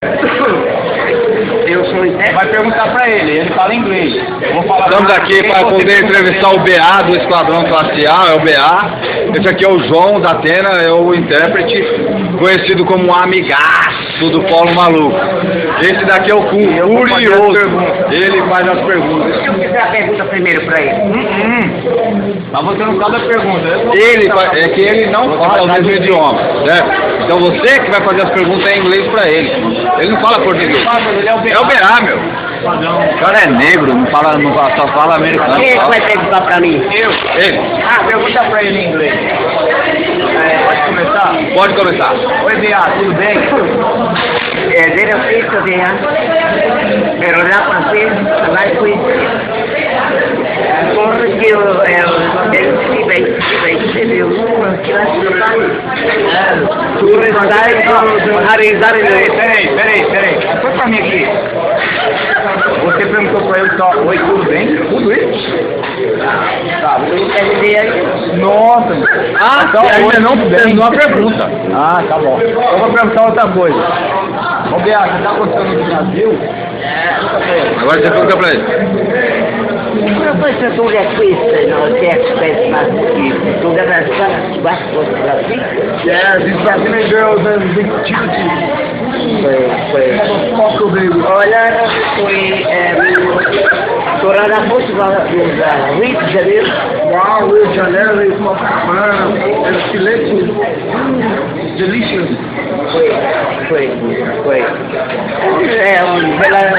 Eu sou intérprete. Vai perguntar pra ele fala inglês. Vou falar. Estamos aqui para poder entrevistar o BA do Esquadrão Classe A, é o BA. Esse aqui é o João da Atena, é o intérprete, conhecido como um amigaço do Paulo Maluco. Esse daqui é o Curioso, ele faz as perguntas. Se eu fizer a pergunta primeiro pra ele. Mas você não sabe a pergunta. É que ele não fala o mesmo idioma, certo? Então você que vai fazer as perguntas em inglês para ele. Ele não fala português. Ele é o É o BA, meu. O cara é negro, só fala americano. Quem é que vai perguntar pra mim? Ele. Pergunta pra ele em inglês. Pode começar? Pode começar. Oi, BA, tudo bem? Era feito de pero la pasé la fui porque el se viu que lá tu realizar Peraí. Foi pra mim aqui. Você perguntou pra ele só, oi, tudo bem? Tudo isso? Tá, nossa. Então ainda não terminou a pergunta. Tá bom. Eu vou perguntar outra coisa. Ô, Bea, você tá gostando do Brasil? Agora você pergunta pra ele. Professor, tu é questa, no text best massive. Tu deve estar bastante Brasil. Yeah, these Brazilian girls and big children. Olha, foi Torá da Portugal, do Rio de Janeiro. Uau, Rio de Janeiro, é uma semana, é excelente, delicious. Foi.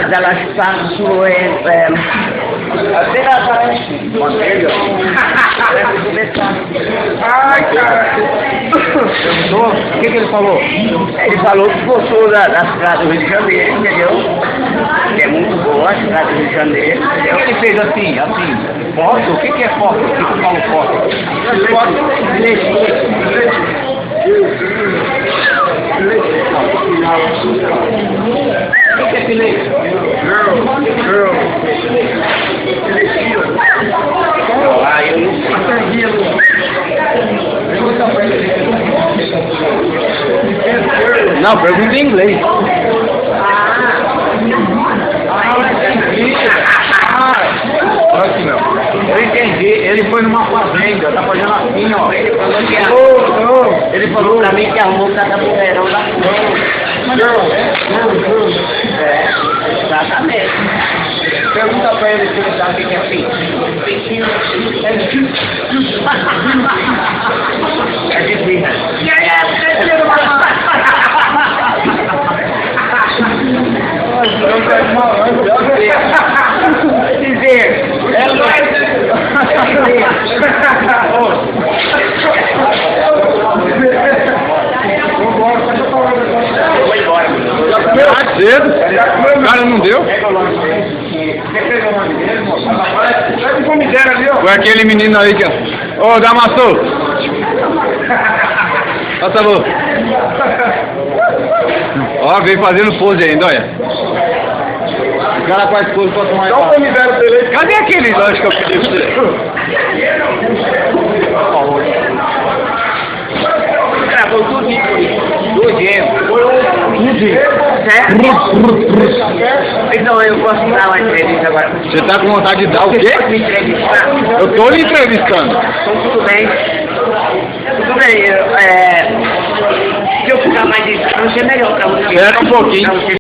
De las Paso, Manteiga? Ai, cara. Perguntou? O que ele falou? Ele falou que gostou da cidade do Rio de Janeiro, entendeu? Que é muito boa a cidade do Rio de Janeiro, O entendeu? que ele fez assim? Foto? O que é foto? O que eu falo foto? O que é filete? Girl. Ah, eu não sei. Pergunta pra ele. Não, pergunta em inglês. Aqui, meu. Eu entendi. Ele foi numa fazenda, tá fazendo assim, ó. Ele falou que Ele falou pra mim que arrumou cada mulherão da Girl. Exatamente. Pergunta pra ele se ele sabe o que é assim. É difícil. Dizer. Cedo? O cara não deu? Foi aquele menino aí que... Ô, Damastor! Passa a luz. Ó, veio fazendo pose ainda, olha. O cara faz pose pra tomar Dá um comidero dele. Cadê aquele lanche que eu pedi pra você? Gravou tudinho por isso. Tudinho. Certo? Então eu posso dar uma entrevista agora. Você tá com vontade de dar o quê? Pode me entrevistar? Eu tô lhe entrevistando. Então tudo bem. Se eu ficar mais distante é melhor pra você. Espera um pouquinho. Pra você